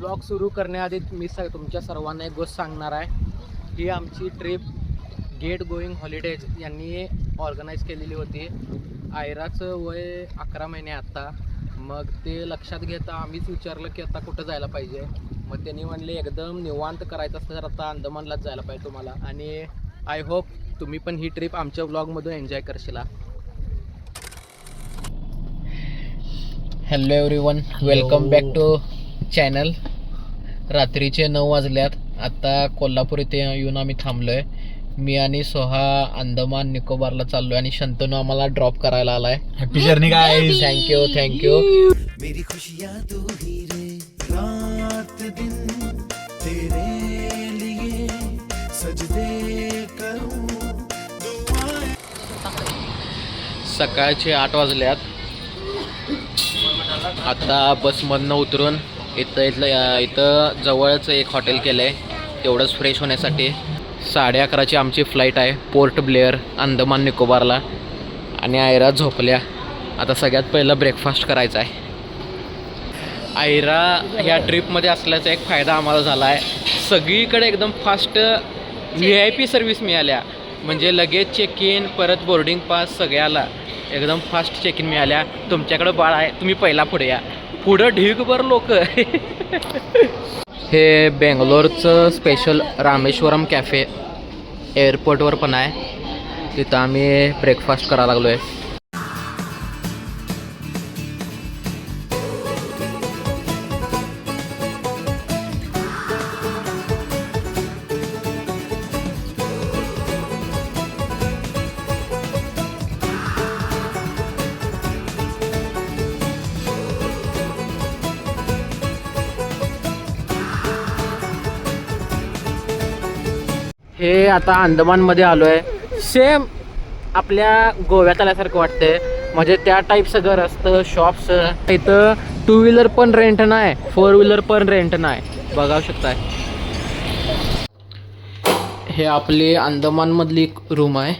Blog सुरू करण्याआधी मी तुमच्या सर्वांना एक गोष्ट सांगणार आहे. ही आमची ट्रिप गेट गोईंग हॉलिडेज यांनी ऑर्गनाईज केलेली होती. आयराचं वय 11 महिने आत्ता. मग ते लक्षात घेता आम्हीच विचारलं की आता कुठं जायला पाहिजे. मग त्यांनी म्हणले एकदम निवांत करायचं असतं तर आता अंदमानलाच जायला पाहिजे तुम्हाला. आणि आय होप तुम्ही पण ही ट्रिप आमच्या ब्लॉगमधून एन्जॉय करशीला. Hello everyone, welcome back to channel. रात्रीचे 9 वाजल्यात. आता कोल्हापूर इथे येऊन आम्ही थांबलोय. मी आणि सोहा अंदमान निकोबारला चाललोय आणि शंतनू आम्हाला ड्रॉप करायला आलाय. Happy journey guys. थँक्यू. मेरी खुशियां तू ही रे, रात दिन तेरे लिए सजदे करूं दुआएं. सकाळचे 8 वाजल्यात. आता बसमधनं उतरून इथं जवळच एक हॉटेल केलं आहे तेवढंच फ्रेश होण्यासाठी. 11:30ची आमची फ्लाईट आहे पोर्ट ब्लेअर अंदमान निकोबारला. आणि आयरा झोपल्या. आता सगळ्यात पहिलं ब्रेकफास्ट करायचा आहे. आयरा ह्या ट्रिपमध्ये असल्याचा एक फायदा आम्हाला झाला आहे. सगळीकडे एकदम फास्ट VIP सर्व्हिस मिळाल्या. म्हणजे लगेच चेक इन परत बोर्डिंग पास सगळ्याला एकदम फास्ट चेक इन मिळाल्या. तुमच्याकडं बाळ आहे, तुम्ही पहिला पुढे या. पुढं ढीगभर लोक. हे बेंगलोरचं स्पेशल रामेश्वरम कॅफे एअरपोर्टवर पण आहे. तिथं आम्ही ब्रेकफास्ट करायला लागलो आहे. हे आता अंदमानमध्ये आलो आहे. सेम आपल्या गोव्यात आल्यासारखं वाटतंय. म्हणजे त्या टाईपचं घर असतं, शॉप्स. इथं 2 व्हीलर पण रेंट नाही, 4 व्हीलर पण रेंट नाही. बघावं शकताय. हे आपली अंदमानमधली रूम आहे.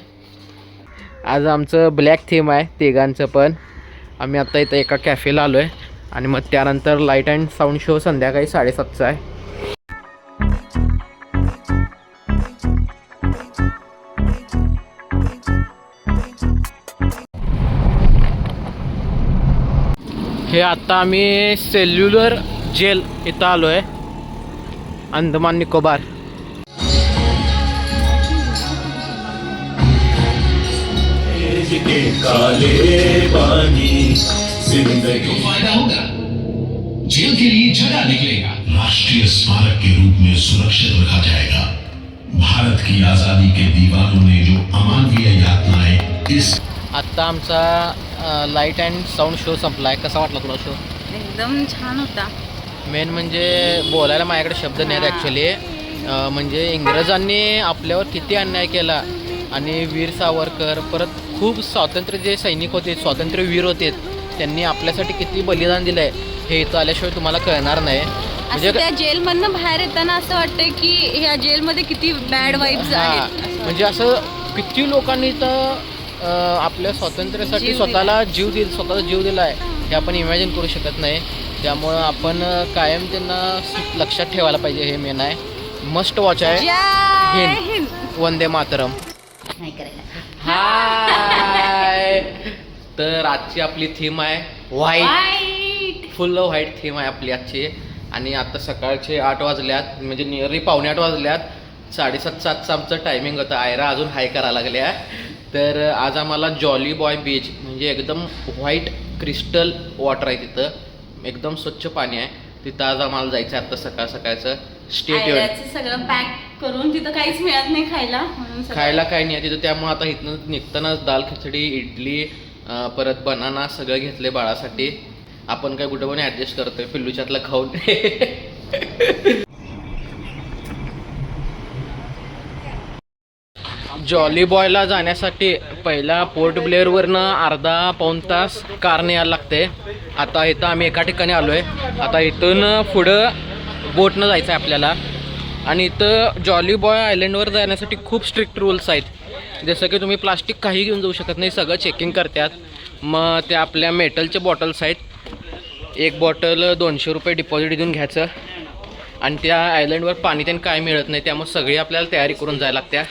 आज आमचं ब्लॅक थीम आहे तिघांचं पण. आम्ही आता इथं एका कॅफेला आलो आहे. आणि मग त्यानंतर लाईट अँड साऊंड शो संध्याकाळी 7:30चा आहे. हे आता आम्ही सेल्युलर जेल इथं आलो आहे अंदमान निकोबार. जेल के लिए जगह निकलेगा. राष्ट्रीय स्मारक के रूप में सुरक्षित रखा जाएगा. भारत की आजादी के दीवानों ने जो अमानवीय यातनाएं इस. आत्ता आमचा लाईट अँड साऊंड शो संपला आहे. कसा वाटला तुला शो? एकदम छान होता. मेन म्हणजे बोलायला माझ्याकडे शब्द नाहीत ॲक्च्युली. म्हणजे इंग्रजांनी आपल्यावर किती अन्याय केला. आणि वीर सावरकर परत खूप स्वातंत्र्य जे सैनिक होते, स्वातंत्र्यवीर होते, त्यांनी आपल्यासाठी किती बलिदान दिलं आहे हे इथं आल्याशिवाय तुम्हाला कळणार नाही. म्हणजे त्या जेलमधनं बाहेर येताना असं वाटतंय की ह्या जेलमध्ये किती बॅड वाईब्स आहेत. म्हणजे असं किती लोकांनी इथं आपल्या स्वातंत्र्यासाठी स्वतःचा जीव दिला आहे हे आपण इमॅजिन करू शकत नाही. त्यामुळं आपण कायम त्यांना लक्षात ठेवायला पाहिजे. हे मेन आहे. मस्ट वॉच आहे. हिंद वंदे मातरम. हाय. तर आजची आपली थीम आहे व्हाईट. फुल व्हाईट थीम आहे आपली आजची. आणि आता सकाळचे 8 वाजल्यात. म्हणजे नियरली 7:45 वाजल्यात. 7:30चं आमचं टायमिंग होतं. आयरा अजून हाय करायला लागल्या. तर आज आम्हाला जॉली बॉय बीच म्हणजे एकदम व्हाईट क्रिस्टल वॉटर आहे तिथं. एकदम स्वच्छ पाणी आहे तिथं. आज आम्हाला जायचं आहे आत्ता सकाळचं. सगळं पॅक करून तिथं काहीच मिळत नाही खायला काही नाही तिथं. त्यामुळे आता इथनं निघताना दाल खिचडी, इडली, परत बनाना सगळं घेतले बाळासाठी. आपण काय कुठं पण ॲडजस्ट करतोय पिल्लूच्यातलं खाऊन. जॉली बॉयला जाण्यासाठी पहिला पोर्ट ब्लेअरवरनं अर्धा-पाऊण तास कारने यायला लागते. आता इथं आम्ही एका ठिकाणी आलो आहे. आता इथून पुढं बोटनं जायचं आहे आपल्याला. आणि इथं जॉली बॉय आयलंडवर जाण्यासाठी खूप स्ट्रिक्ट रूल्स आहेत. जसं की तुम्ही प्लास्टिक काही घेऊन जाऊ शकत नाही, सगळं चेकिंग करतात. मग त्या आपल्या मेटलचे बॉटल्स आहेत. एक बॉटल 200 रुपये डिपॉझिट देऊन घ्यायचं. आणि त्या आयलंडवर पाणी त्यांनी काय मिळत नाही, त्यामुळे सगळी आपल्याला तयारी करून जायला लागत्या.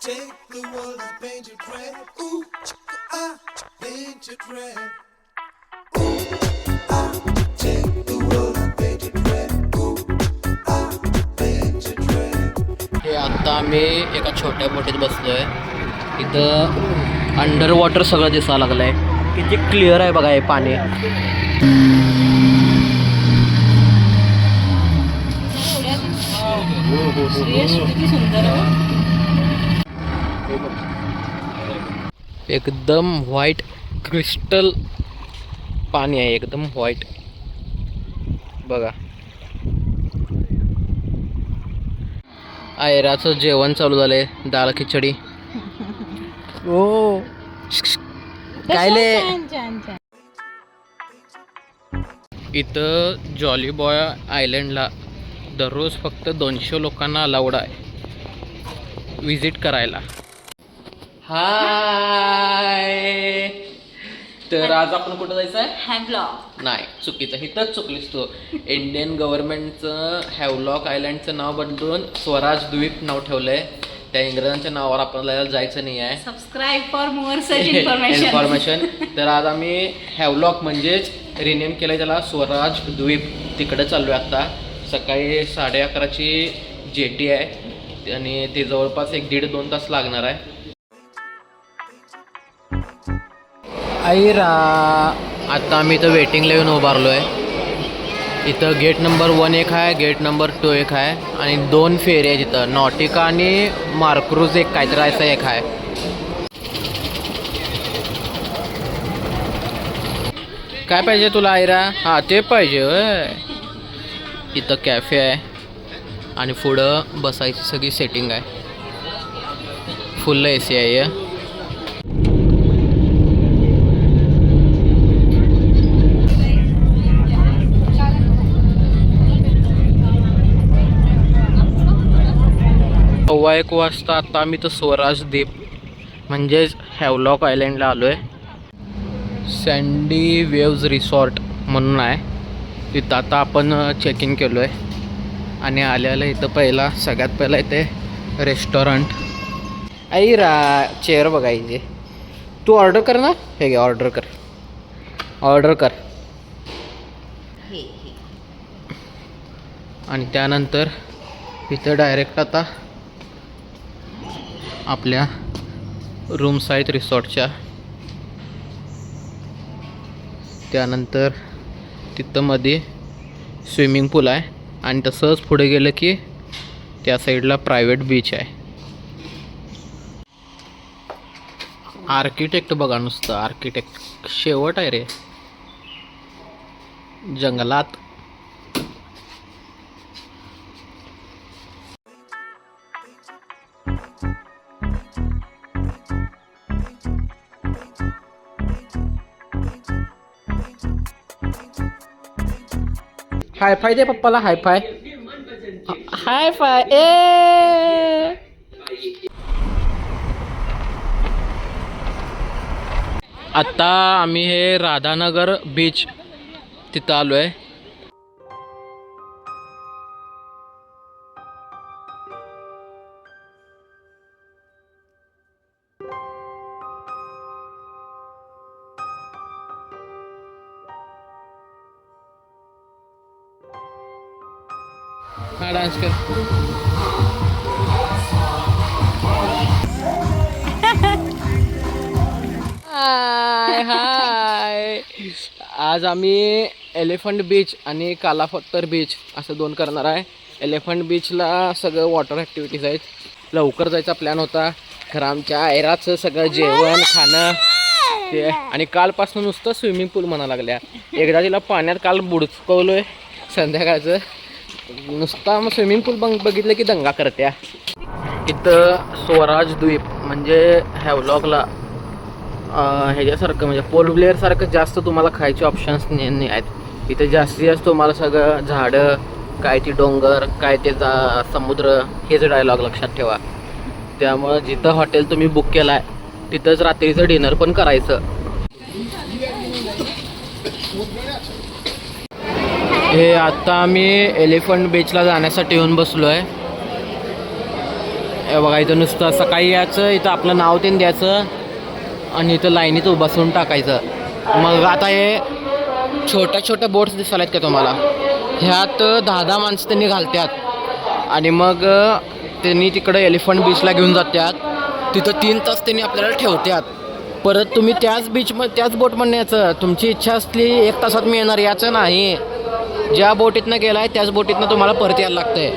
Take the world and paint it red. Ooh, I paint it red. Ooh, I take the world and paint it red. Ooh, I paint it red. हे आता आम्ही एका छोट्या बोटीत बसलोय. इथं अंडर वॉटर सगळं दिसायला लागलंय. किती क्लिअर आहे बघा हे पाणी. किती सुंदर आहे. एकदम व्हाईट क्रिस्टल पाणी आहे, एकदम व्हाईट बघा. आयराचं जेवण चालू झालंय, डाळ खिचडी. ओ कायले छान छान छान. इथं जॉली बॉय आयलंडला दररोज फक्त 200 लोकांना अलाउड आहे विजिट करायला. हाय, तर आज आपण कुठं जायचं आहे? हॅव्लॉक. नाही, चुकीचं, इथंच चुकलीस तू. इंडियन गव्हर्नमेंटचं हॅव्लॉक आयलंडचं नाव बदलून स्वराज द्वीप नाव ठेवलंय. त्या इंग्रजांच्या नावावर आपल्याला जायचं नाही आहे. Subscribe for more such information. तर आज आम्ही हॅव्लॉक म्हणजेच रिनेम केलं त्याला स्वराज द्वीप, तिकडे चाललो आहे आता. सकाळी 11:30ची जेटी आहे आणि ते जवळपास 1-1.5-2 तास लागणार आहे. आईरा, आता आम्ही इथं वेटिंगला येऊन उभारलो आहे. इथं गेट नंबर 1 एक आहे, गेट नंबर 2 एक आहे आणि 2 फेरी आहे तिथं. नॉटिका आणि मार्क्रूज एक काहीतरी असं एक आहे. काय पाहिजे तुला आयरा? हां ते पाहिजे होय. इथं कॅफे आहे आणि पुढं बसायची सगळी सेटिंग आहे. फुल AC आहे. सव्वा 1 वाजता आता आम्ही तर स्वराज द्वीप म्हणजेच हॅव्लॉक आयलंडला आलो आहे. सँडी वेव्ज रिसॉर्ट म्हणून आहे तिथं. आता आपण चेक इन केलो आहे आणि आल्याला इथं सगळ्यात पहिला इथे रेस्टॉरंट. आईरा, चेअर बघायचे. तू ऑर्डर कर ना. हे घे, ऑर्डर कर. आणि त्यानंतर इथं डायरेक्ट आता आपल्या रूम्स आहेत रिसॉर्टच्या. त्यानंतर तिथं मध्ये स्विमिंग पूल आहे आणि तसंच पुढे गेलं की त्या साईडला प्रायव्हेट बीच आहे. आर्किटेक्ट बघा, नुसतं आर्किटेक्ट. शेवट आहे रे जंगलात. हायफाय दे पप्पाला. हायफाय ए. आता आम्ही हे राधानगर बीच तिथं आलो आहे. हा डान्स कर. हाय. आज आम्ही एलिफंट बीच आणि कालापत्थर बीच असं 2 करणार आहे. एलिफंट बीचला सगळं वॉटर ॲक्टिव्हिटीज आहेत. लवकर जायचा प्लॅन होता, खरं आमच्या आयराचं सगळं जेवण खाणं ते आणि कालपासून नुसतं स्विमिंग पूल म्हणा लागल्या. एकदा तिला पाण्यात काल बुडकवलो आहे संध्याकाळचं. नुसता मग स्विमिंग पूल बघितलं की दंगा करत्या. इथं स्वराज द्वीप म्हणजे हॅव्लॉकला ह्याच्यासारखं म्हणजे पोर्ट ब्लेअर सारखं जास्त तुम्हाला खायचे ऑप्शन्स नाही आहेत. इथे जास्तीत जास्त तुम्हाला सगळं झाडं, काय ती डोंगर, काय ते समुद्र, हेच डायलॉग लक्षात ठेवा. त्यामुळं जिथं हॉटेल तुम्ही बुक केलं आहे तिथंच रात्रीचं डिनर पण करायचं. हे आता आम्ही एलिफंट बीचला जाण्यासाठी येऊन बसलो आहे. हे बघा इथं नुसतं सकाळी यायचं, इथं आपलं नाव ते द्यायचं आणि इथं लाईनीत बसून टाकायचं. मग आता हे छोट्या छोट्या बोट्स दिसायला आहेत का तुम्हाला, ह्यात 10 माणसं त्यांनी घालतात आणि मग त्यांनी तिकडं एलिफंट बीचला घेऊन जातात. तिथं 3 तास त्यांनी आपल्याला ठेवतात. परत तुम्ही त्याच बोटमधनं यायचं. तुमची इच्छा असली 1 तासात मी येणार, याचं नाही. ज्या बोटीतनं गेलाय त्याच बोटीतनं तुम्हाला परत यायला लागतंय.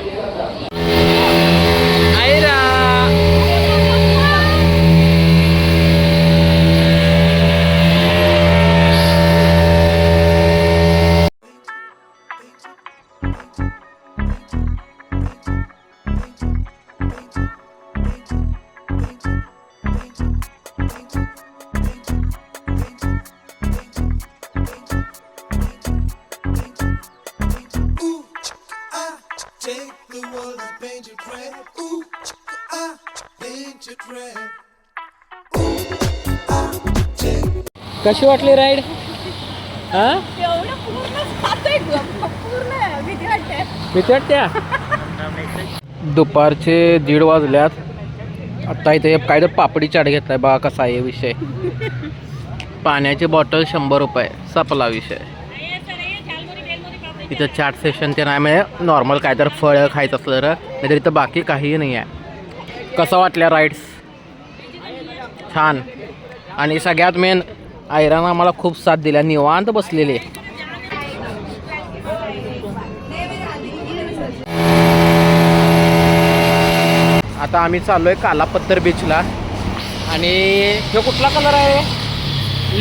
Take the world and paint it red. Ooh, I paint it red. कशी वाटली राईड? हा एवढं पूर्ण खातोय पूर्ण भीती वाटते. भीती वाटते. दुपारचे 1:30 वाजल्यात. आता इथे काय तर पापडी चाट घेतलाय बघा. कसा आहे विषय. पाण्याची बॉटल 100 रुपये, संपला विषय. इथं चाट सेशन ते नाही, म्हणजे नॉर्मल काय तर फळं खायचं असलं तर, नाहीतर इथं बाकी काहीही नाही आहे. कसं वाटल्या राईड्स? छान. आणि सगळ्यात मेन आयरानं आम्हाला खूप साथ दिल्या, निवांत बसलेले. आता आम्ही चाललो आहे कालापत्तर बीचला. आणि हे कुठला कलर आहे?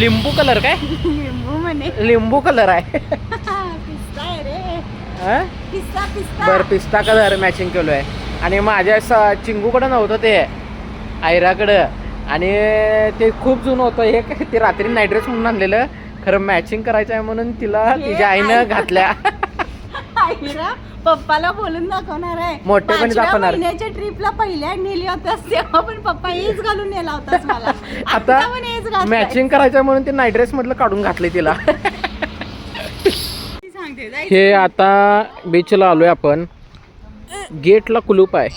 लिंबू कलर काय? लिंबू म्हणे. लिंबू कलर आहे. पिस्ता आहे रे. हां पिस्ता. बरं, पिस्ता कलर मॅचिंग केलो आहे. आणि माझ्या चिंगूकडं नव्हतं ते, आयराकडं. आणि ते खूप जुनं होतं. हे काय ते रात्री नाईट ड्रेस म्हणून आणलेलं, खरं मॅचिंग करायचं आहे म्हणून तिला तिच्या आईनं घातल्या. आईरा पप्पाला बोलून दाखवणार आहे. मोठेपणी दाखवणार. महिन्याच्या ट्रिपला पहिल्या नेली होतास तेव्हा पण पप्पा हेच घालून नेला होतास मला. आता पण हेच घातलंय. मॅचिंग करायचं आहे म्हणून ते नाईट ड्रेस मधलं काढून घातले तिला. हे आता बीचला आलोय आपण. गेटला कुलूप आहे.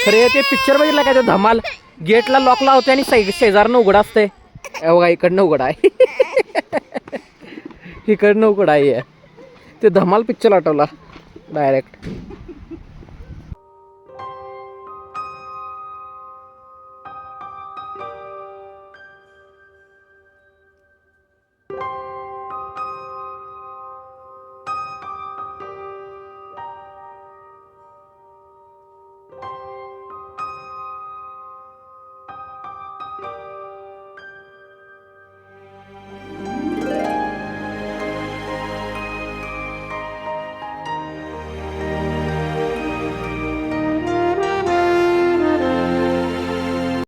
खरे ते पिक्चर बघितलं काय, ते धमाल गेटला लॉक लावते आणि शेजारनं उघडा असते. बघा इकडनं उघडा आहे. इकडनं उघडा आहे. ते धमाल पिक्चर आठवला डायरेक्ट.